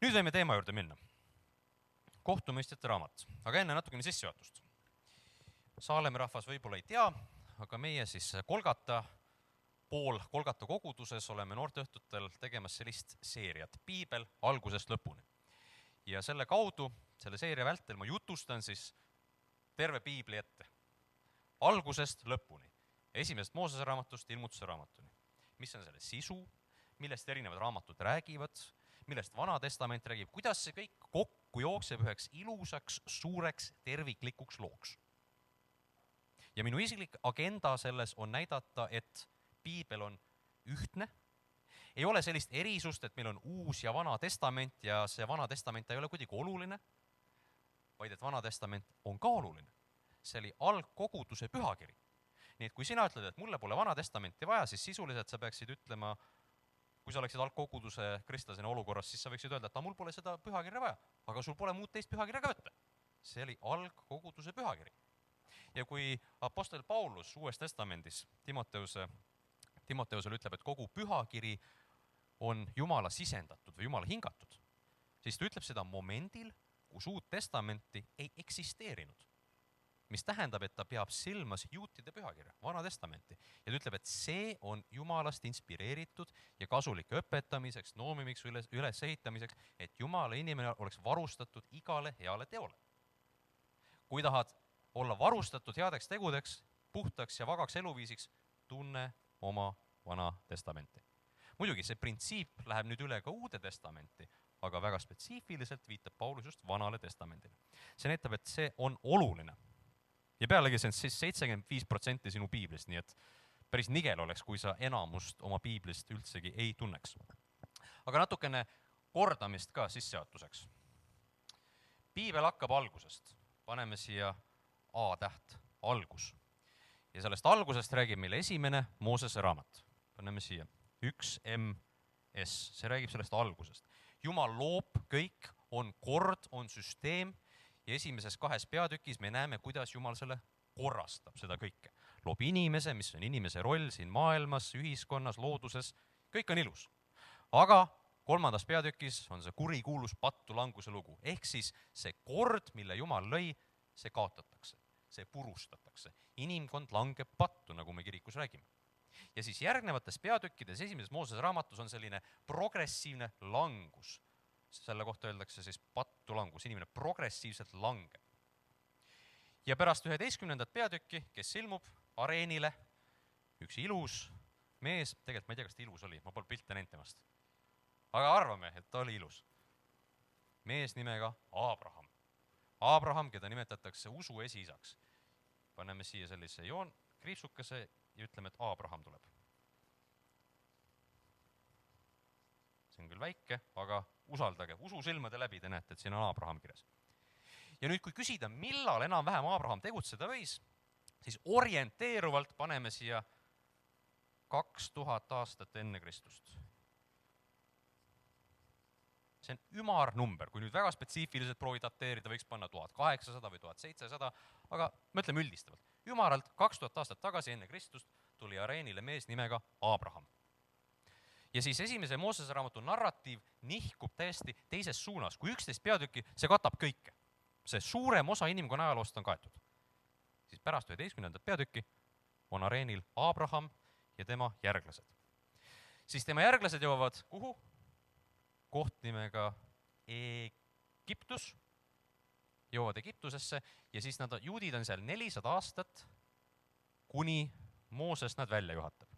Nüüd võime teema juurde minna. Kohtumõistjate raamat, aga enne natukene sissejuhatust. Saalemi rahvas võib-olla ei tea, aga meie siis Kolgata koguduses oleme noorteõhtutel tegemas sellist seeriat, piibel algusest lõpuni. Ja selle kaudu, selle seeria vältel ma jutustan siis terve piibli ette. Algusest lõpuni, esimesest Moosese raamatust ilmutuse raamatuni. Mis on selle sisu, millest erinevad raamatud räägivad, millest Vana Testament räägib, kuidas see kõik kokku jookseb üheks ilusaks, suureks, terviklikuks looks. Ja minu isiklik agenda selles on näidata, et piibel on ühtne. Ei ole sellist erisust, et meil on uus ja Vana Testament ja see Vana Testament ei ole kuidagi oluline, vaid et Vana Testament on ka oluline. See oli algkoguduse pühakiri. Nii et kui sina ütled, et mulle pole Vana Testamenti vaja, siis sisuliselt sa peaksid ütlema, kui sa oleksid algkoguduse kristlasena olukorras, siis sa võiksid öelda, et mul pole seda pühakirja vaja, aga sul pole muud teist pühakirja ka võtta. See oli algkoguduse pühakiri. Ja kui apostel Paulus Uues Testamendis Timoteusele ütleb, et kogu pühakiri on Jumala sisendatud või Jumala hingatud, siis ta ütleb seda momendil, kus Uut Testamenti ei eksisteerinud. Mis tähendab, et ta peab silmas juutide pühakirja, Vana Testamenti. Ja ta ütleb, et see on Jumalast inspireeritud ja kasulik õpetamiseks, noomimiseks, ülesehitamiseks, et Jumala inimene oleks varustatud igale heale teole. Kui tahad olla varustatud headeks tegudeks, puhtaks ja vagaks eluviisiks, tunne oma Vana Testamenti. Muidugi see printsiip läheb nüüd üle ka Uude Testamenti, aga väga spetsiifiliselt viitab Paulus just Vanale Testamendile. See näitab, et see on oluline. Ja pealegi see on siis 75% sinu piiblist, nii et päris nigel oleks, kui sa enamust oma piiblist üldsegi ei tunneks. Aga natukene kordamist ka sissejuhatuseks. Piibel hakkab algusest. Paneme siia A-täht, algus. Ja sellest algusest räägib meile esimene Moosese raamat. Paneme siia 1MS, see räägib sellest algusest. Jumal loob kõik, on kord, on süsteem. Ja esimeses 2 peatükis me näeme, kuidas Jumal selle korrastab seda kõike. Loob inimese, mis on inimese roll siin maailmas, ühiskonnas, looduses, kõik on ilus. Aga 3. peatükis on see kurikuulus pattu languse lugu. Ehk siis see kord, mille Jumal lõi, see kaotatakse, see purustatakse. Inimkond langeb pattu, nagu me kirikus räägime. Ja siis järgnevates peatükkides esimeses Moosese raamatus on selline progressiivne langus. Selle kohta öeldakse siis pattu langus, inimene progressiivselt langeb. Ja pärast 11. peatükki, kes ilmub areenile, üks ilus mees, tegelikult ma ei tea, kas ta ilus oli, ma pole pilte näinud temast. Aga arvame, et ta oli ilus. Mees nimega Abraham. Abraham, keda nimetatakse usu esiisaks. Paneme siia sellise kriipsukese ja ütleme, et Abraham tuleb. See on küll väike, aga usaldage, usu silmade läbi te näete, et siin on Abraham kirjas. Ja nüüd, kui küsida, millal enam-vähem Abraham tegutseda võis, siis orienteeruvalt paneme siia 2000 aastat enne Kristust. See on ümar number, kui nüüd väga spetsiifiliselt proovi dateerida, võiks panna 1800 või 1700, aga mõtleme üldistavalt. Ümaralt 2000 aastat tagasi enne Kristust tuli areenile mees nimega Abraham. Ja siis esimese Moosese raamatu narratiiv nihkub täiesti teises suunas. Kui 11 peatükki, see katab kõike. See suurem osa inimkonna ajaloost on kaetud. Siis pärast 11. peatükki on areenil Abraham ja tema järglased. Siis tema järglased jõuavad kuhu? Koht nimega Egiptus. Jõuavad Egiptusesse ja siis juudid on seal 400 aastat, kuni Mooses nad välja juhatab.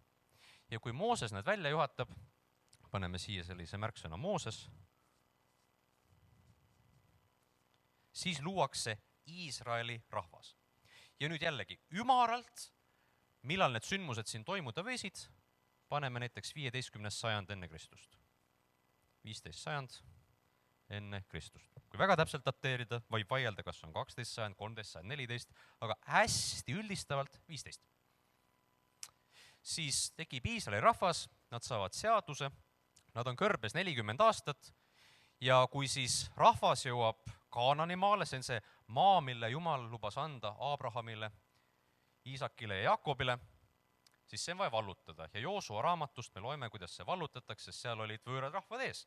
Ja kui Mooses nad välja juhatab, paneme siia sellise märksõna Mooses, siis luuakse Iisraeli rahvas. Ja nüüd jällegi ümaralt, millal need sündmused siin toimuda võisid, paneme näiteks 15. sajand enne Kristust. 15 sajand enne Kristust. Kui väga täpselt dateerida, võib vaielda, kas on 12 sajand, 13 sajand, 14, aga hästi üldistavalt 15. Siis tekib Iisraeli rahvas, nad saavad seaduse, nad on kõrbes 40 aastat ja kui siis rahvas jõuab Kaanani maale, see on see maa, mille Jumal lubas anda Abrahamile, Iisakile ja Jakobile, siis see on vaja vallutada. Ja Joosua raamatust me loeme, kuidas see vallutatakse, sest seal olid võõrad rahvad ees.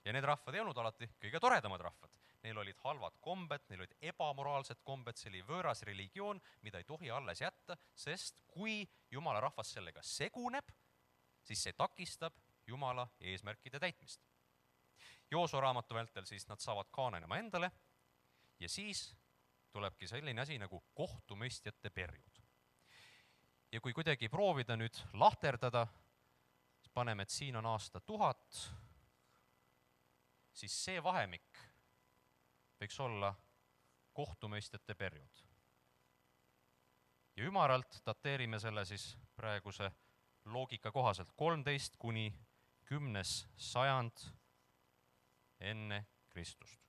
ja need rahvad ei olnud alati kõige toredamad rahvad. Neil olid halvad kombed, neil olid ebamoraalsed kombed, see oli võõras religioon, mida ei tohi alles jätta, sest kui Jumala rahvas sellega seguneb, siis see takistab Jumala eesmärkide täitmist. Joosua raamatu vältel siis nad saavad Kaananema endale ja siis tulebki selline asi nagu kohtumõistjate periood. Ja kui kuidagi proovida nüüd lahterdada, siis paneme, et siin on aasta 1000, siis see vahemik võiks olla kohtumõistjate periood. Ja ümaralt dateerime selle siis praeguse loogika kohaselt 13 kuni 10. sajand enne Kristust.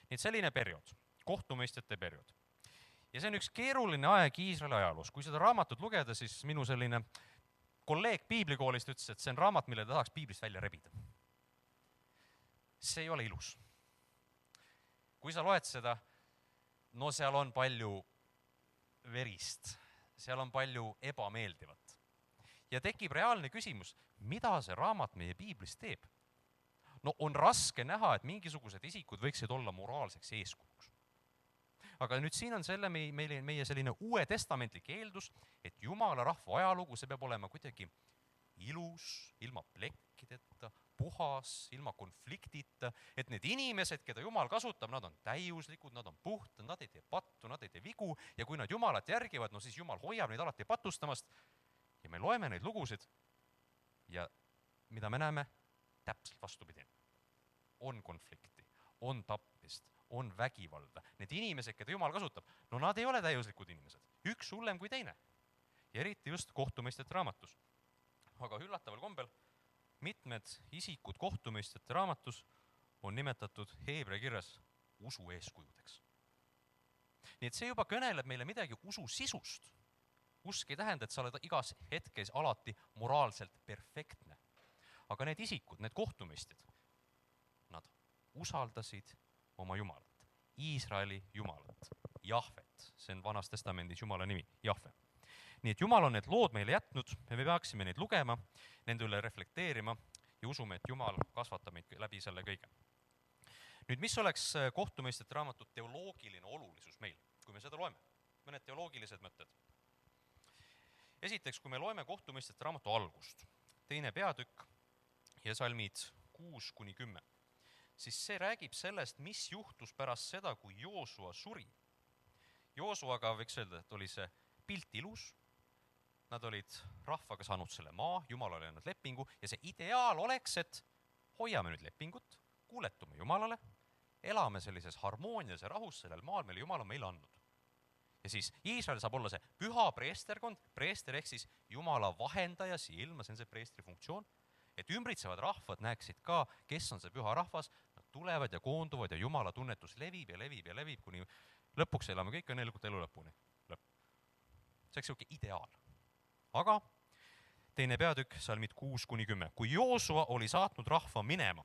Nii et selline periood, kohtumõistjate periood. Ja see on üks keeruline aeg Iisraeli ajaloos. Kui seda raamatut lugeda, siis minu selline kolleeg piiblikoolist ütles, et see on raamat, mille ta tahaks piiblist välja rebida. See ei ole ilus. Kui sa loed seda, no seal on palju verist, seal on palju ebameeldivat. Ja tekib reaalne küsimus, mida see raamat meie piiblis teeb? No on raske näha, et mingisugused isikud võiksid olla moraalseks eeskujuks. Aga nüüd siin on meie selline uue testamentlik eeldus, et Jumala rahva ajalugu, see peab olema kuidagi ilus, ilma plekkideta, puhas, ilma konfliktita, et need inimesed, keda Jumal kasutab, nad on täiuslikud, nad on puhtad, nad ei tee pattu, nad ei tee vigu ja kui nad Jumalat järgivad, no siis Jumal hoiab neid alati patustamast ja me loeme neid lugusid ja mida me näeme? Täpselt vastupidi. On konflikti, on tapmist, on vägivalda. Need inimesed, keda Jumal kasutab, no nad ei ole täiuslikud inimesed. Üks hullem kui teine. Ja eriti just kohtumõistjate raamatus. Aga üllataval kombel mitmed isikud kohtumõistjate raamatus on nimetatud Heebrea kirjas usu eeskujudeks. Nii et see juba kõneleb meile midagi usu sisust. Usk ei tähenda, et sa oled igas hetkes alati moraalselt perfektne. Aga need isikud, need kohtumõistjad, nad usaldasid oma Jumalat, Iisraeli Jumalat, Jahvet, see on Vanas Testamendis Jumala nimi, Jahve. Nii et Jumal on need lood meile jätnud ja me peaksime neid lugema, nende üle reflekteerima ja usume, et Jumal kasvatab meid läbi selle kõige. Nüüd, mis oleks kohtumõistjate raamatu teoloogiline olulisus meil, kui me seda loeme? Mõned teoloogilised mõtted. Esiteks, kui me loeme kohtumõistjate raamatu algust, 2. peatükk ja salmid 6-10, siis see räägib sellest, mis juhtus pärast seda, kui Joosua suri. Joosuaga võiks öelda, et oli see pilt ilus, nad olid rahvaga saanud selle maa, Jumal oli andnud lepingu ja see ideaal oleks, et hoiame nüüd lepingut, kuuletume Jumalale, elame sellises harmoonias ja rahus sellel maal, mille Jumal on meile andnud. Ja siis Iisrael saab olla see püha preesterkond, preester ehk siis Jumala vahendaja siia ilma, see on see preestri funktsioon, et ümbritsevad rahvad näeksid ka, kes on see püha rahvas, nad tulevad ja koonduvad ja Jumala tunnetus levib ja levib ja levib, kuni lõpuks elame kõik õnnelikult elu lõpuni. See oleks selline ideaal. Aga 2. peatükk, salmid 6-10. Kui Joosua oli saatnud rahva minema,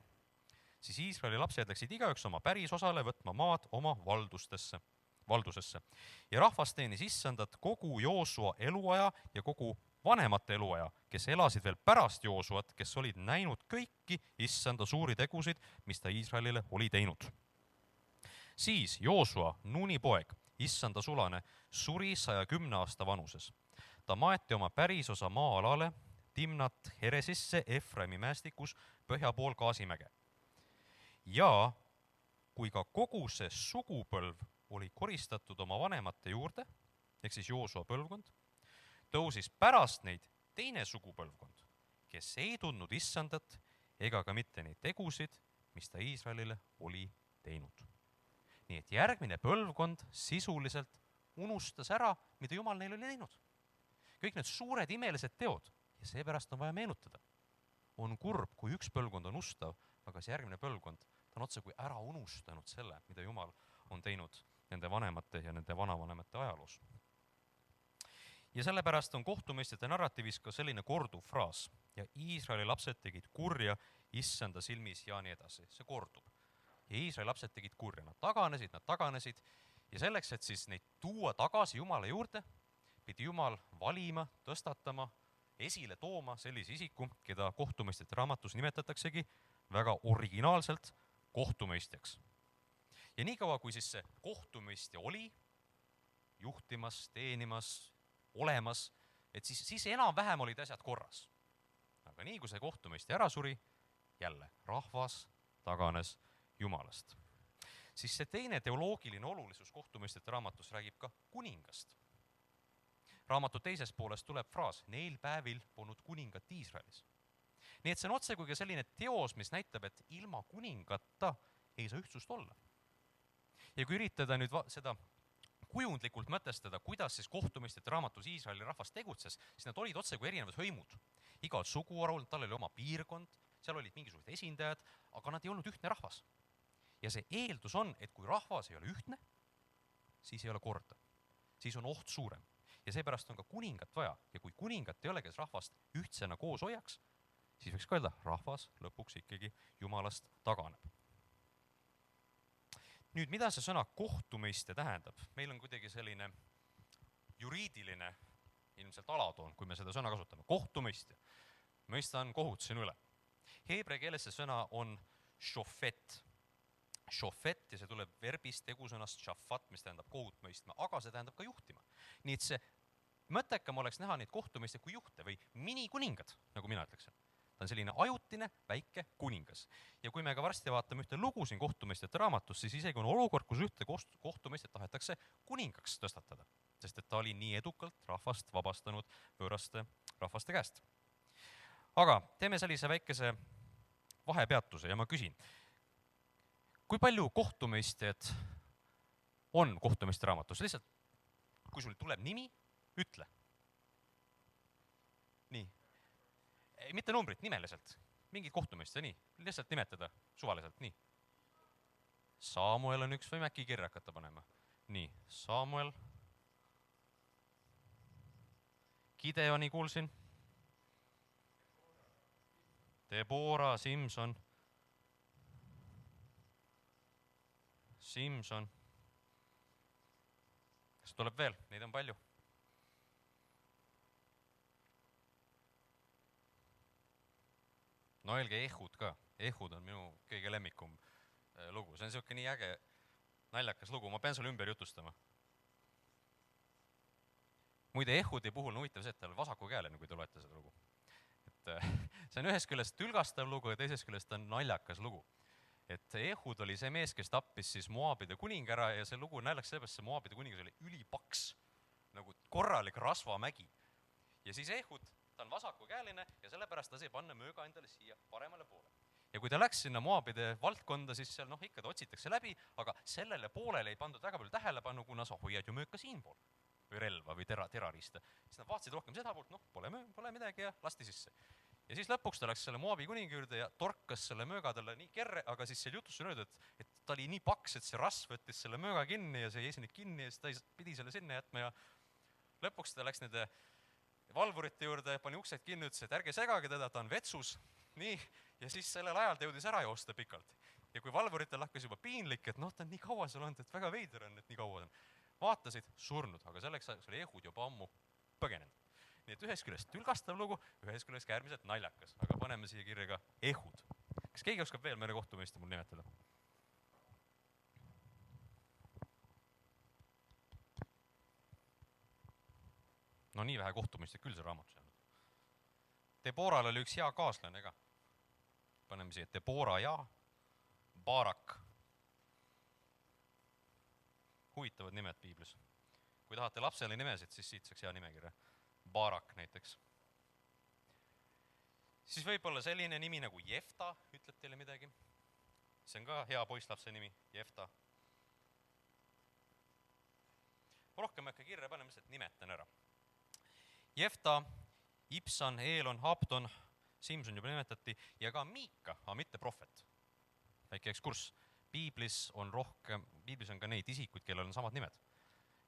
siis Iisraeli lapsed läksid igaüks oma pärisosale võtma maad oma valdusesse. Ja rahvas teenis issandat kogu Joosua eluaja ja kogu vanemate eluaja, kes elasid veel pärast Joosuat, kes olid näinud kõiki issanda suuri tegusid, mis ta Iisraelile oli teinud. Siis Joosua, Nuni poeg, issanda sulane, suri 110 aasta vanuses. Ta maeti oma pärisosa maa-alale Timnat Heresisse Efraimi mäestikus põhja pool Gaasimäge. Ja kui ka kogu see sugupõlv oli koristatud oma vanemate juurde, ehk siis Joosua põlvkond, tõusis pärast neid teine sugupõlvkond, kes ei tundnud issandat ega ka mitte neid tegusid, mis ta Iisraelile oli teinud. Nii et järgmine põlvkond sisuliselt unustas ära, mida Jumal neil oli teinud. Kõik need suured imelised teod ja seepärast on vaja meenutada. On kurb, kui üks põlvkond on ustav, aga see järgmine põlvkond ta on otse kui ära unustanud selle, mida Jumal on teinud nende vanemate ja nende vanavanemate ajaloos. Ja sellepärast on kohtumõistjate narratiivis ka selline korduv fraas ja Iisraeli lapsed tegid kurja issanda silmis ja nii edasi. See kordub. Ja Iisraeli lapsed tegid kurja. Nad taganesid ja selleks, et siis neid tuua tagasi Jumala juurde, pidi Jumal valima, tõstatama, esile tooma sellise isiku, keda kohtumõistjate raamatus nimetataksegi väga originaalselt kohtumõistjaks. Ja niikaua, kui siis see kohtumõistja oli juhtimas, teenimas, olemas, et siis enam-vähem olid asjad korras. Aga nii, kui see kohtumõistja ära suri, jälle rahvas taganes Jumalast. Siis see teine teoloogiline olulisus kohtumõistjate raamatus räägib ka kuningast. Raamatu teises pooles tuleb fraas, neil päevil polnud kuningat Iisraelis. Nii et see on otse kui selline teos, mis näitab, et ilma kuningata ei saa ühtsust olla. Ja kui üritada nüüd seda kujundlikult mõtestada, kuidas siis kohtumõistjate raamatus Iisraeli rahvas tegutses, siis nad olid otse kui erinevad hõimud. Igal suguharul, tal oli oma piirkond, seal olid mingisugused esindajad, aga nad ei olnud ühtne rahvas. Ja see eeldus on, et kui rahvas ei ole ühtne, siis ei ole korda. Siis on oht suurem. Ja seepärast on ka kuningat vaja. Ja kui kuningat ei ole, kes rahvast ühtsena koos hoiaks, siis võiks ka öelda, rahvas lõpuks ikkagi Jumalast taganeb. Nüüd, mida see sõna kohtumõistja tähendab? Meil on kuidagi selline juriidiline ilmselt alatoon, kui me seda sõna kasutame. Kohtumõistja. Mõistan kohut sinu üle. Heebrea keeles see sõna on shofet. Shofet ja see tuleb verbist tegusõnast shafat, mis tähendab kohut mõistma, aga see tähendab ka juhtima. Nii et see mõttekam oleks näha neid kohtumõistja kui juhte või minikuningad, nagu mina ütleksin. Ta on selline ajutine väike kuningas. Ja kui me ka varsti vaatame ühte lugu siin kohtumõistjate raamatus, siis isegi on olukord, kus ühte kohtumõistjat tahetakse kuningaks tõstatada, sest et ta oli nii edukalt rahvast vabastanud võõraste rahvaste käest. Aga teeme sellise väikese vahepeatuse ja ma küsin, kui palju kohtumõistjad on kohtumõistjate raamatus? Lihtsalt, kui sul tuleb nimi, ütle. Nii. Mitte numbrit, nimeliselt. Mingid kohtumõistja, nii. Lihtsalt nimetada suvaliselt, nii. Samuel on üks, võime äkki kirja hakata panema. Nii, Samuel. Gideoni kuulsin. Deborah, Simson. Kas tuleb veel? Neid on palju. No öelge Ehud ka. Ehud on minu kõige lemmikum lugu. See on siuke nii äge, naljakas lugu. Ma pean sulle ümber jutustama. Muide, Ehudi puhul on huvitav see, et ta oli vasakukäeline, kui te loete seda lugu. Et see on ühest küljest tülgastav lugu ja teisest küljest on naljakas lugu. Et Ehud oli see mees, kes tappis siis Moabide kuninga ära ja see lugu naljaks sellepärast, see Moabide kuningas oli ülipaks, nagu korralik rasvamägi. Ja siis Ehud, ta on vasakukäeline ja sellepärast ta sai panna mööga endale siia paremale poole. Ja kui ta läks sinna Moabide valdkonda, siis seal ikka ta otsitakse läbi, aga sellele poolele ei pandud väga palju tähelepanu, kuna sa hoiad ju mööka siinpool või relva või terariista. Siis nad vaatasid rohkem seda poolt, pole midagi ja lasti sisse. Ja siis lõpuks ta läks selle Moabi kuninga juurde ja torkas selle mööga talle nii kerre, aga siis seal jutus on öeldud, et ta oli nii paks, et see rasv võttis selle mööga kinni ja see ei esinud kinni ja siis ta pidi selle sinna jätma ja lõpuks ta läks nende valvurite juurde, pani uksed kinni, ütles, et ärge segage teda, ta on vetsus. Nii, ja siis sellel ajal ta jõudis ära joosta pikalt. Ja kui valvuritel hakkas juba piinlik, et ta on nii kaua seal olnud, et väga veider on, et nii kaua on. Vaatasid, surnud, aga selleks oli Ehud juba ammu põgenenud. Nii et ühes küljest tülgastav lugu, ühes küljest äärmiselt naljakas, aga paneme siia kirja ka Ehud. Kas keegi oskab veel mõne kohtumõistja mul nimetada? No nii vähe kohtumõistja küll see raamatus jäänud. Deboral oli üks hea kaaslane ka. Paneme siia Deborah ja Barak. Huvitavad nimed piiblis. Kui tahate lapsele nimesid, siis siit saaks hea nimekirja. Barak näiteks. Siis võib olla selline nimi nagu Jefta, ütleb teile midagi. See on ka hea poisslapse nimi, Jefta. Rohkem äkki kirja paneme, et nimetan ära. Jefta, Ibsan, Eelon, Hapton, Simson juba nimetati ja ka Miika, aga mitte prohvet. Väike ekskurss. Piiblis on ka neid isikuid, kellel on samad nimed.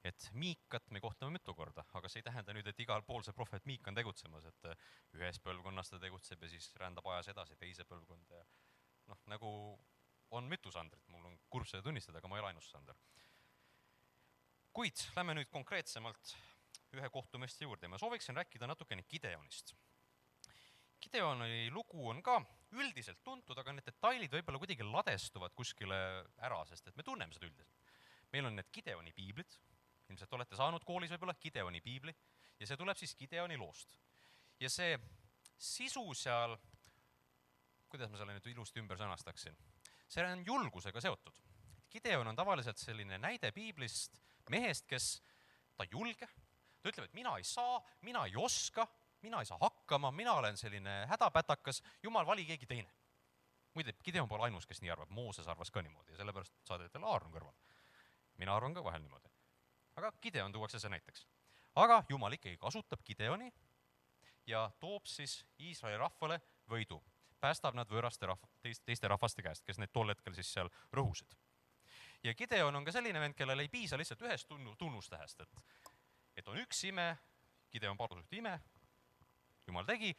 Et Miikat me kohtame mitu korda, aga see ei tähenda nüüd, et igal pool see prohvet Miik on tegutsemas, et ühes põlvkonnas ta tegutseb ja siis rändab ajas edasi teise põlvkonda. Nagu on mitu Sandrit, mul on kurb seda tunnistada, aga ma ei ole ainus Sander. Kuid lähme nüüd konkreetsemalt ühe kohtumõistja juurde. Ma sooviksin rääkida natukene Gideonist. Gideoni lugu on ka üldiselt tuntud, aga need detailid võib-olla kuidagi ladestuvad kuskile ära, sest et me tunneme seda üldiselt. Meil on need Gideoni piiblid, ilmselt olete saanud koolis võib-olla Gideoni piibli, ja see tuleb siis Gideoni loost. Ja see sisu seal, kuidas ma selle nüüd ilusti ümber sõnastaksin, see on julgusega seotud. Gideon on tavaliselt selline näide piiblist mehest, kes ta julge, ta ütleb, et mina ei saa, mina ei oska, mina ei saa hakkama, mina olen selline hädapätakas, jumal, vali keegi teine. Muide, Gideon pole ainus, kes nii arvab, Mooses arvas ka niimoodi ja sellepärast saadeti talle Aaron kõrval. Mina arvan ka vahel niimoodi. Aga Gideon tuuakse see näiteks. Aga jumal ikkagi kasutab Gideoni ja toob siis Iisraeli rahvale võidu. Päästab nad võõraste teiste rahvaste käest, kes need tol hetkel siis seal rõhusid. Ja Gideon on ka selline vend, kellel ei piisa lihtsalt ühest tunnustähest, et on üks ime, Gideon palus ühte ime, jumal tegi,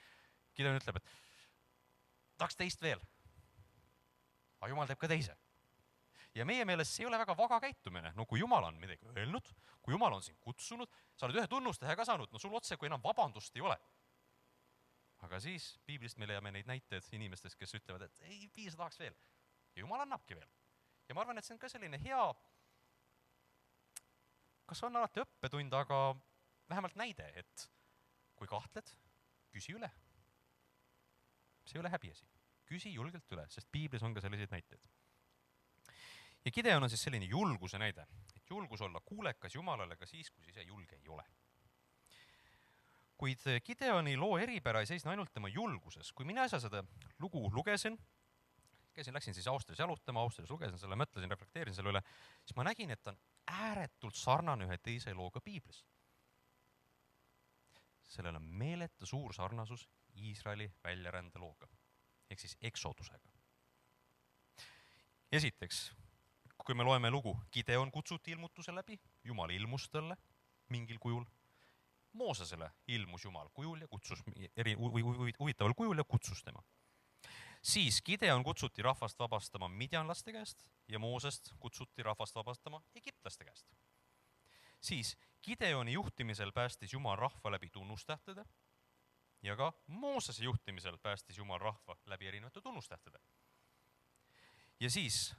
Gideon ütleb, et tahaks teist veel. Aga jumal teeb ka teise. Ja meie meelest see ei ole väga vaga käitumine. No kui jumal on midagi öelnud, kui jumal on sind kutsunud, sa oled ühe tunnustähe ka saanud, no sul otse kui enam vabandust ei ole. Aga siis piiblist me leiame neid näiteid inimestest, kes ütlevad, et ei piisa, tahaks veel. Ja jumal annabki veel. Ja ma arvan, et see on ka selline hea, kas on alati õppetund, aga vähemalt näide, et kui kahtled, küsi üle. See ei ole häbiasi. Küsi julgelt üle, sest piiblis on ka selliseid näiteid. Ja Gideon on siis selline julguse näide, et julgus olla kuulekas Jumalale ka siis, kui ise julge ei ole. Kuid Gideoni loo eripära ei seisne ainult tema julguses. Kui mina seda lugu lugesin, läksin siis Austrias jalutama, Austrias lugesin selle, mõtlesin, reflekteerin selle üle, siis ma nägin, et on ääretult sarnane ühe teise looga piiblis. Sellel on meeletu suur sarnasus Iisraeli väljarände looga, ehk siis eksodusega. Esiteks, kui me loeme lugu, Gideon kutsuti ilmutuse läbi, Jumal ilmus talle mingil kujul, Moosesele ilmus Jumal kujul ja kutsus huvitaval kujul ja kutsus tema. Siis Gideon kutsuti rahvast vabastama midjanlaste käest ja Moosest kutsuti rahvast vabastama egiptlaste käest. Siis Gideoni juhtimisel päästis Jumal rahva läbi tunnustähtede ja ka Moosese juhtimisel päästis Jumal rahva läbi erinevate tunnustähtede. Ja siis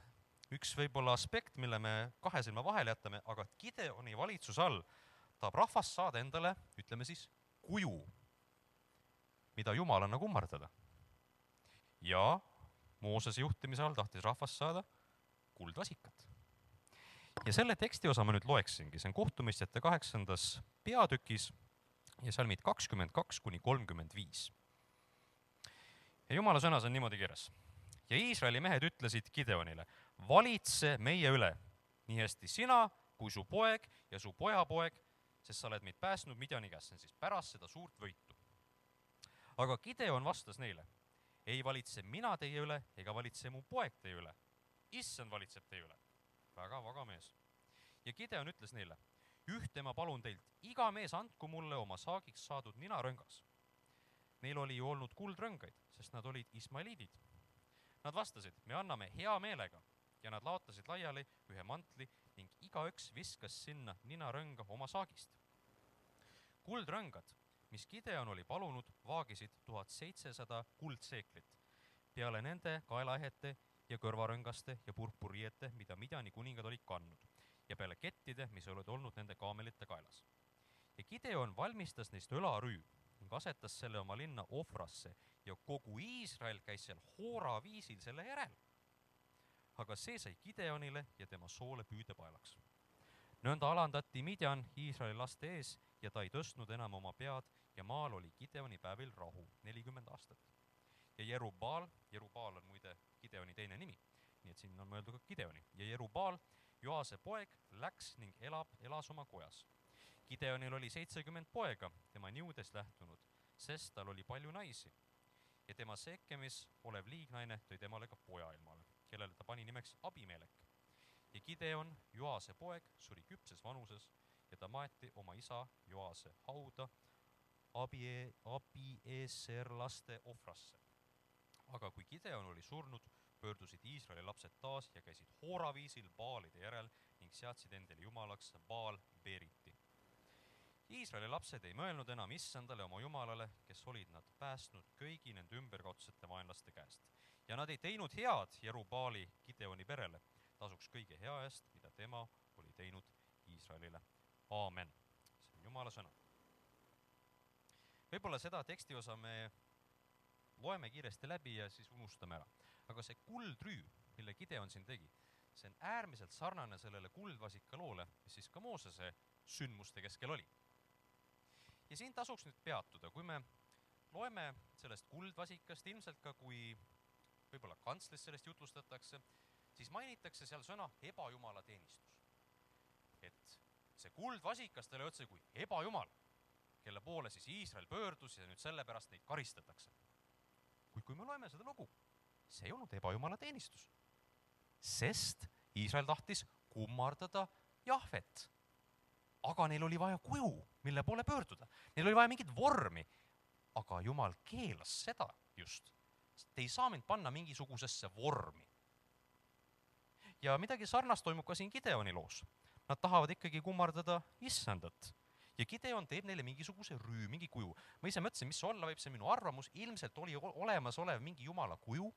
üks võib-olla aspekt, mille me kahe silma vahele jätame, aga Gideoni valitsuse all tahab rahvast saada endale, ütleme siis, kuju, mida Jumalana kummardada. Ja Moosese juhtimise all tahtis rahvast saada kuldvasikat. Ja selle teksti osa ma nüüd loeksingi, see on kohtumistjate 8. peatükis ja salmid 22-35. Ja Jumala sõnas on niimoodi kirjas. Ja Iisraeli mehed ütlesid Gideonile, valitse meie üle, nii hästi sina kui su poeg ja su pojapoeg, sest sa oled meid pääsnud Midjani käest, see on siis pärast seda suurt võitu. Aga Gideon vastas neile, ei valitse mina teie üle ega valitse mu poeg teie üle. Issand valitseb teie üle. Väga vaga mees. Ja Gideon ütles neile, ühte ma palun teilt, iga mees andku mulle oma saagiks saadud ninarõngas. Neil oli ju olnud kuldrõngaid, sest nad olid ismailiidid. Nad vastasid, me anname hea meelega ja nad laotasid laiali ühe mantli ning igaüks viskas sinna ninarõnga oma saagist. Kuldrõngad, mis Gideon oli palunud, vaagisid 1700 kuldseeklit. Peale nende kaelaehete ja kõrvarõngaste ja purpuriete, mida Midjani kuningad olid kandnud ja peale kettide, mis olid olnud nende kaamelite kaelas. Ja Gideon valmistas neist õlarüü ning asetas selle oma linna Ofrasse ja kogu Iisrael käis seal hooraviisil selle järel. Aga see sai Gideonile ja tema soole püüdepaelaks. Nõnda alandati Midjan Iisraeli laste ees ja ta ei tõstnud enam oma pead ja maal oli Gideoni päevil rahu 40 aastat. Ja Jerubaal on muide Gideoni teine nimi, nii et siin on mõeldud ka Gideoni. Ja Jerubaal, Joase poeg, läks ning elas oma kojas. Gideonil oli 70 poega, tema niudes lähtunud, sest tal oli palju naisi. Ja tema Sekemis olev liignaine tõi temale ka poja ilmale, kellele ta pani nimeks Abimelek. Ja Gideon, Joase poeg, suri küpses vanuses ja ta maeti oma isa Joase hauda Abieser laste Ofrasse. Aga kui Gideon oli surnud, pöördusid Iisraeli lapsed taas ja käisid hooraviisil Baalide järel ning seadsid endale jumalaks Baal Beriti. Iisraeli lapsed ei mõelnud enam issandale oma jumalale, kes olid nad päästnud kõigi nende ümberkaudsete vaenlaste käest. Ja nad ei teinud head Jerubaali Gideoni perele, tasuks kõige hea eest, mida tema oli teinud Iisraelile. Aamen. See on Jumala sõna. Võib-olla seda tekstiosa me loeme kiiresti läbi ja siis unustame ära. Aga see kuldrüü, mille Gideon siin tegi, see on äärmiselt sarnane sellele kuldvasika loole, mis siis ka Moosese sündmuste keskel oli. Ja siin tasuks nüüd peatuda, kui me loeme sellest kuldvasikast, ilmselt ka kui võib-olla kantslis sellest jutlustatakse, siis mainitakse seal sõna ebajumala teenistus. Et see kuldvasikas talle otse kui ebajumal, kelle poole siis Iisrael pöördus ja nüüd sellepärast neid karistatakse. Kuid kui me loeme seda lugu, see ei olnud ebajumala teenistus, sest Iisrael tahtis kummardada Jahvet. Aga neil oli vaja kuju, mille poole pöörduda. Neil oli vaja mingit vormi, aga Jumal keelas seda just. Te ei saa mind panna mingisugusesse vormi. Ja midagi sarnast toimub ka siin Gideoni loos. Nad tahavad ikkagi kummardada issandat. Ja Gideon teeb neile mingisuguse rüü, mingi kuju. Ma ise mõtlesin, mis olla võib, see minu arvamus. Ilmselt oli olemas olev mingi Jumala kuju.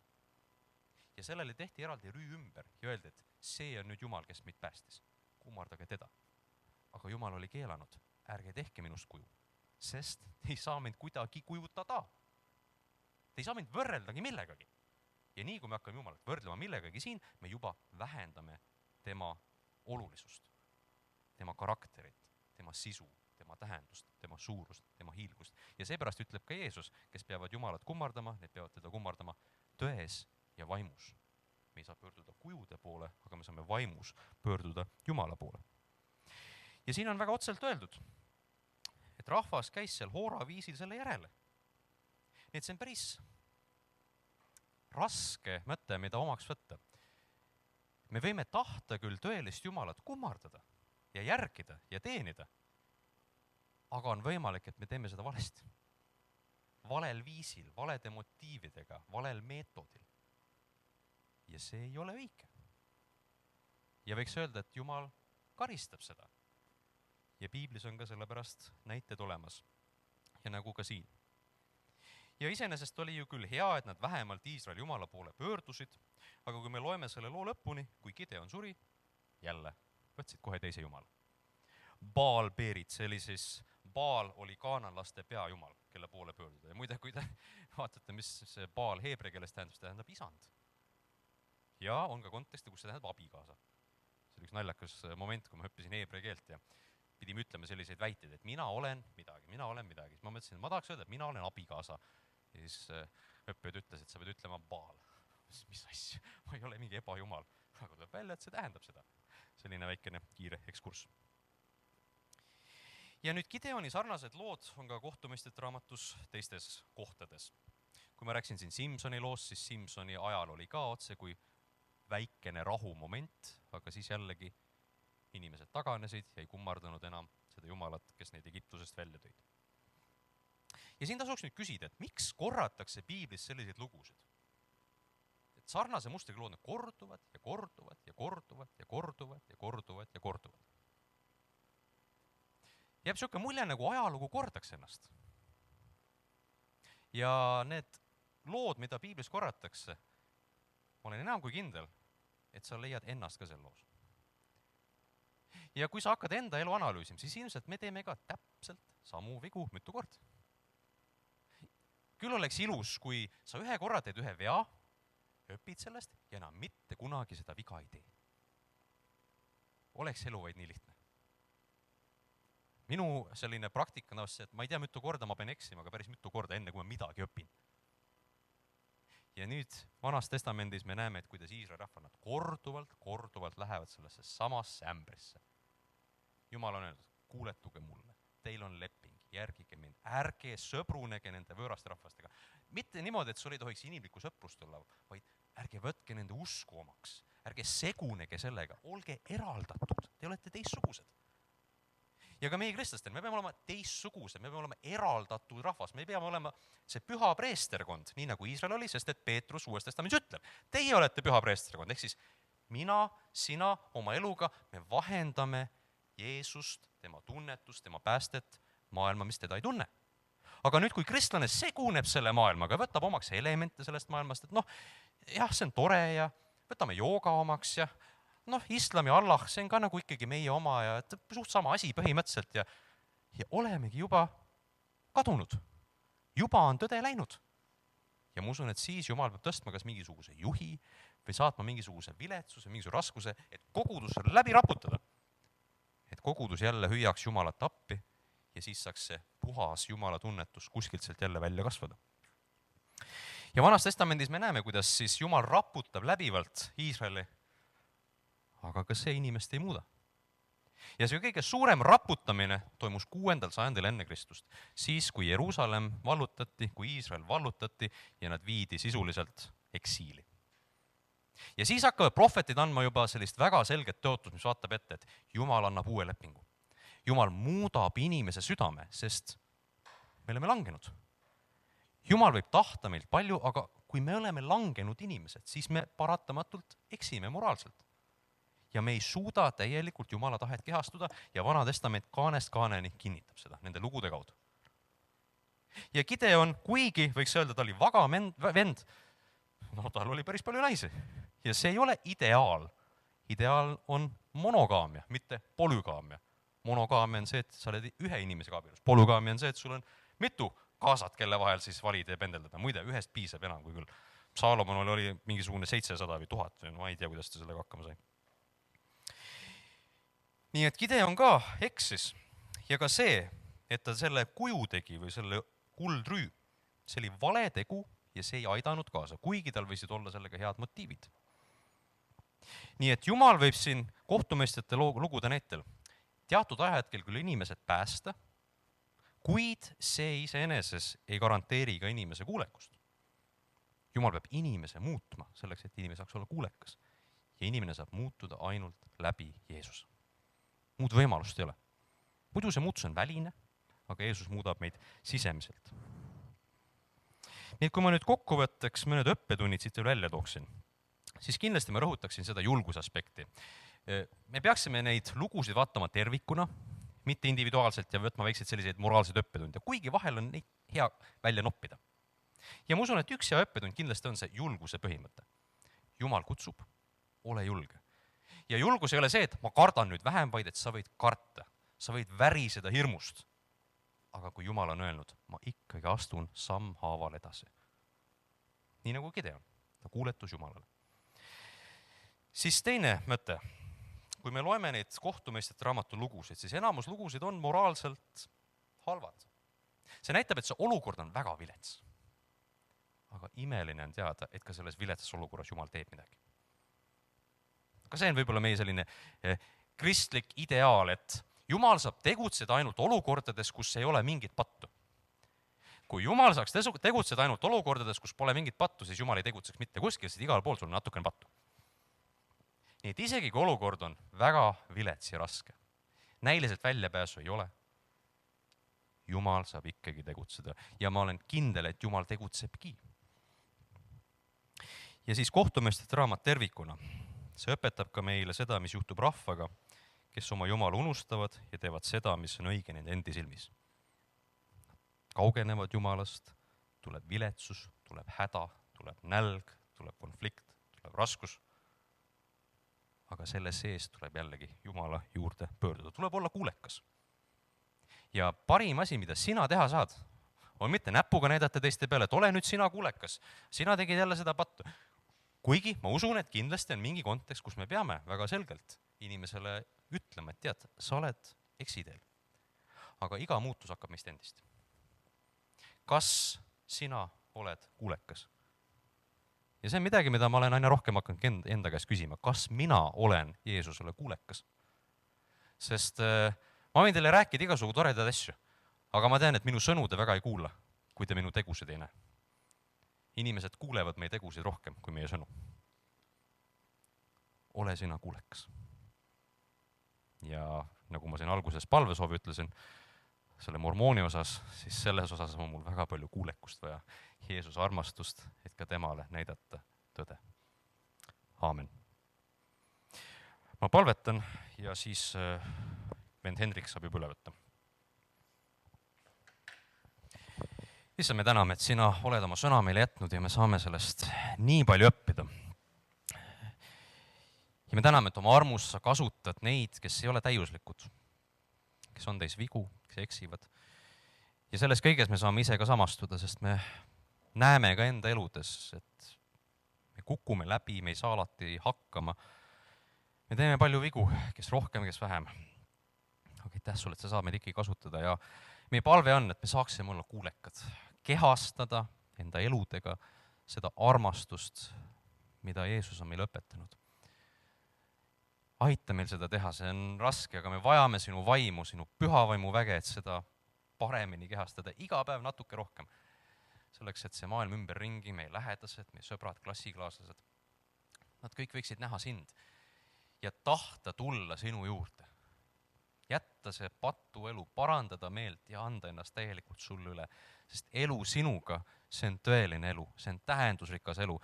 Ja sellele tehti eraldi rüü ümber ja öeldi, et see on nüüd Jumal, kes meid päästis. Kummardage teda. Aga Jumal oli keelanud, ärge tehke minust kuju, sest te ei saa mind kuidagi kujutada. Te ei saa mind võrreldagi millegagi. Ja nii kui me hakkame Jumalat võrdlema millegagi siin, me juba vähendame tema olulisust, tema karakterit, tema sisu, tema tähendust, tema suurust, tema hiilgust. Ja seepärast ütleb ka Jeesus, kes peavad Jumalat kummardama, need peavad teda kummardama tões ja vaimus. Me ei saa pöörduda kujude poole, aga me saame vaimus pöörduda Jumala poole. Ja siin on väga otselt öeldud, et rahvas käis seal hoora viisil selle järele. Nii et see on päris raske mõte, mida omaks võtta. Me võime tahta küll tõelist Jumalat kummardada ja järgida ja teenida, aga on võimalik, et me teeme seda valesti. Valel viisil, valede motiividega, valel meetodil. Ja see ei ole õige. Ja võiks öelda, et Jumal karistab seda. Ja piiblis on ka sellepärast näited olemas. Ja nagu ka siin. Ja iseenesest oli ju küll hea, et nad vähemalt Iisraeli Jumala poole pöördusid, aga kui me loeme selle loo lõpuni, kui Gideon suri, jälle võtsid kohe teise Jumala. Baal Perit, see oli siis, Baal oli kaananlaste peajumal, kelle poole pöörduda. Ja muide, kui te vaatate, mis see Baal heebrea keeles tähendab, see tähendab isand. Ja on ka konteksti, kus see tähendab abikaasa. See oli üks naljakas moment, kui ma õppisin heebrea keelt ja pidime ütlema selliseid väiteid, et mina olen midagi. Siis ma mõtlesin, et ma tahaks öelda, et mina olen abikaasa. Ja siis õppejõud ütles, et sa pead ütlema Baal. Mis asja? Ma ei ole mingi ebajumal. Aga tuleb välja, et see tähendab seda. Selline väikene kiire ekskurss. Ja nüüd Gideoni sarnased lood on ka kohtumõistjate raamatus teistes kohtades. Kui ma rääksin siin Simsoni loost, siis Simsoni ajal oli ka otse kui väikene rahumoment, aga siis jällegi inimesed taganesid ja ei kummardanud enam seda Jumalat, kes neid Egiptusest välja tõid. Ja siin tasuks nüüd küsida, et miks korratakse piiblis selliseid lugusid? Et sarnase mustriga lood korduvad ja korduvad ja korduvad ja korduvad ja korduvad ja korduvad. Jääb selline mulje, nagu ajalugu kordaks ennast. Ja need lood, mida piiblis korratakse, ma olen enam kui kindel, et sa leiad ennast ka selle loos. Ja kui sa hakkad enda elu analüüsima, siis ilmselt me teeme ka täpselt samu vigu mitu kord. Küll oleks ilus, kui sa ühe korra teed ühe vea, õpid sellest ja enam mitte kunagi seda viga ei tee. Oleks elu vaid nii lihtne. Minu selline praktika on see, et ma ei tea mitu korda ma pean eksima, aga päris mitu korda enne, kui ma midagi õpin. Ja nüüd Vanas Testamendis me näeme, et kuidas Iisraeli rahvad nad korduvalt lähevad sellesse samasse ämbrisse. Jumal on öeldud, kuuletuge mulle, teil on leping, järgige mind, ärge sõbrunege nende võõraste rahvastega. Mitte niimoodi, et sul ei tohiks inimlikku sõprust olla, vaid ärge võtke nende usku omaks, ärge segunege sellega, olge eraldatud, te olete teistsugused. Ja ka meie kristlastel, me peame olema teistsugused, me peame olema eraldatud rahvas, me peame olema see püha preesterkond, nii nagu Iisrael oli, sest et Peetrus Uues Testamendis ütleb, teie olete püha preesterkond, ehk siis mina, sina oma eluga, me vahendame Jeesust, tema tunnetust, tema päästet maailma, mis teda ei tunne. Aga nüüd, kui kristlane seguneb selle maailmaga, võtab omaks elemente sellest maailmast, et jah, see on tore ja võtame jooga omaks ja islami Allah, see on ka nagu ikkagi meie oma ja suht sama asi põhimõtteliselt ja olemegi juba kadunud. Juba on tõde läinud. Ja ma usun, et siis Jumal peab tõstma kas mingisuguse juhi või saatma mingisuguse viletsuse, mingisuguse raskuse, et kogudus läbi raputada. Et kogudus jälle hüüaks Jumalat appi ja siis saaks see puhas Jumala tunnetus kuskilt sealt jälle välja kasvada. Ja Vanas Testamendis me näeme, kuidas siis Jumal raputab läbivalt Iisraeli, aga ka see inimest ei muuda. Ja see kõige suurem raputamine toimus 6. sajandil enne Kristust, siis kui Jeruusalemm vallutati, kui Iisrael vallutati ja nad viidi sisuliselt eksiili. Ja siis hakkavad prohvetid andma juba sellist väga selget tõotust, mis vaatab ette, et Jumal annab uue lepingu. Jumal muudab inimese südame, sest me oleme langenud. Jumal võib tahta meilt palju, aga kui me oleme langenud inimesed, siis me paratamatult eksime moraalselt. Ja me ei suuda täielikult Jumala tahet kehastuda ja Vana Testament kaanest kaaneni kinnitab seda nende lugude kaudu. Ja Gideon, kuigi võiks öelda, ta oli vaga vend, tal oli päris palju naisi. Ja see ei ole ideaal. Ideaal on monogaamia, mitte polügaamia. Monogaamia on see, et sa oled ühe inimesega abielus. Polügaamia on see, et sul on mitu kaasat, kelle vahel siis valida ja pendeldada. Muide, ühest piisab enam kui küll. Saalomonil oli mingisugune 700 või 1000, ma ei tea, kuidas ta sellega hakkama sai. Nii et Gideon ka eksis ja ka see, et ta selle kuju tegi või selle kuldrüü, see oli vale tegu ja see ei aidanud kaasa, kuigi tal võisid olla sellega head motiivid. Nii et Jumal võib siin kohtumõistjate lugude näitel teatud ajahetkel küll inimesed päästa, kuid see iseeneses ei garanteeri ka inimese kuulekust. Jumal peab inimese muutma selleks, et inimene saaks olla kuulekas ja inimene saab muutuda ainult läbi Jeesuse. Muud võimalust ei ole. Muidu see muutus on väline, aga Jeesus muudab meid sisemiselt. Nii et kui ma nüüd kokkuvõtteks mõned õppetunnid siit välja tooksin, siis kindlasti ma rõhutaksin seda julgusaspekti. Me peaksime neid lugusid vaatama tervikuna, mitte individuaalselt ja võtma väikseid selliseid moraalseid õppetunde, kuigi vahel on neid hea välja noppida. Ja ma usun, et üks hea õppetund kindlasti on see julguse põhimõte. Jumal kutsub, ole julge. Ja julgus ei ole see, et ma kardan nüüd vähem, vaid et sa võid karta, sa võid väriseda hirmust. Aga kui Jumal on öelnud, ma ikkagi astun sammhaaval edasi. Nii nagu Gideon, ta kuuletus Jumalale. Siis teine mõte, kui me loeme neid kohtumõistjate raamatu lugusid, siis enamus lugusid on moraalselt halvad. See näitab, et see olukord on väga vilets. Aga imeline on teada, et ka selles viletsas olukorras Jumal teeb midagi. Ka see on võib-olla meie selline kristlik ideaal, et Jumal saab tegutseda ainult olukordades, kus ei ole mingit pattu. Kui Jumal saaks tegutseda ainult olukordades, kus pole mingit pattu, siis Jumal ei tegutseks mitte kuskil, sest igal pool sul on natukene pattu. Nii et isegi kui olukord on väga vilets ja raske, näiliselt väljapääsu ei ole, Jumal saab ikkagi tegutseda ja ma olen kindel, et Jumal tegutsebki. Ja siis kohtumõistjate raamat tervikuna. See õpetab ka meile seda, mis juhtub rahvaga, kes oma Jumala unustavad ja teevad seda, mis on õige nende endi silmis. Kaugenevad Jumalast, tuleb viletsus, tuleb häda, tuleb nälg, tuleb konflikt, tuleb raskus. Aga selle sees tuleb jällegi Jumala juurde pöörduda. Tuleb olla kuulekas. Ja parim asi, mida sina teha saad, on mitte näpuga näidata teiste peale, et ole nüüd sina kuulekas. Sina tegid jälle seda pattu. Kuigi ma usun, et kindlasti on mingi kontekst, kus me peame väga selgelt inimesele ütlema, et tead, sa oled eksiteel. Aga iga muutus hakkab meist endist. Kas sina oled kuulekas? Ja see on midagi, mida ma olen aina rohkem hakanud enda käest küsima. Kas mina olen Jeesusele kuulekas? Sest ma võin teile rääkida igasugu toredad asju, aga ma tean, et minu sõnu te väga ei kuula, kui te minu tegusid ei näe. Inimesed kuulevad meie tegusid rohkem kui meie sõnu. Ole sina kuulekas. Ja nagu ma siin alguses palvesoovi ütlesin, selle mormooni osas, siis selles osas on mul väga palju kuulekust vaja, Jeesuse armastust, et ka temale näidata tõde. Aamen. Ma palvetan ja siis vend Hendrik saab juba üle võtta. issand, me täname, et sina oled oma sõna meile jätnud ja me saame sellest nii palju õppida. Ja me täname, et oma armus sa kasutad neid, kes ei ole täiuslikud, kes on teis vigu, kes eksivad. Ja selles kõiges me saame ise ka samastuda, sest me näeme ka enda eludes, et me kukume läbi, me ei saa alati hakkama. Me teeme palju vigu, kes rohkem, kes vähem. Aga aitäh sulle, et sa saad meid ikkagi kasutada ja meie palve on, et me saaksime olla kuulekad, kehastada enda eludega seda armastust, mida Jeesus on meile õpetanud. Aita meil seda teha, see on raske, aga me vajame sinu vaimu, sinu püha vaimu väge, et seda paremini kehastada iga päev natuke rohkem. Selleks, et see maailm ümberringi, meie lähedased, meie sõbrad, klassikaaslased, nad kõik võiksid näha sind ja tahta tulla sinu juurde. Jätta see patu elu, parandada meelt ja anda ennast täielikult sulle üle. Sest elu sinuga, see on tõeline elu, see on tähendusrikas elu.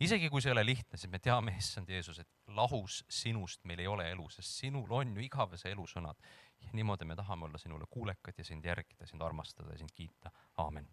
Isegi kui see ei ole lihtne, siis me teame, issand Jeesus, et lahus sinust meil ei ole elu, sest sinul on ju igavese elu sõnad. Ja niimoodi me tahame olla sinule kuulekad ja sind järgida, sind armastada ja sind kiita. Aamen.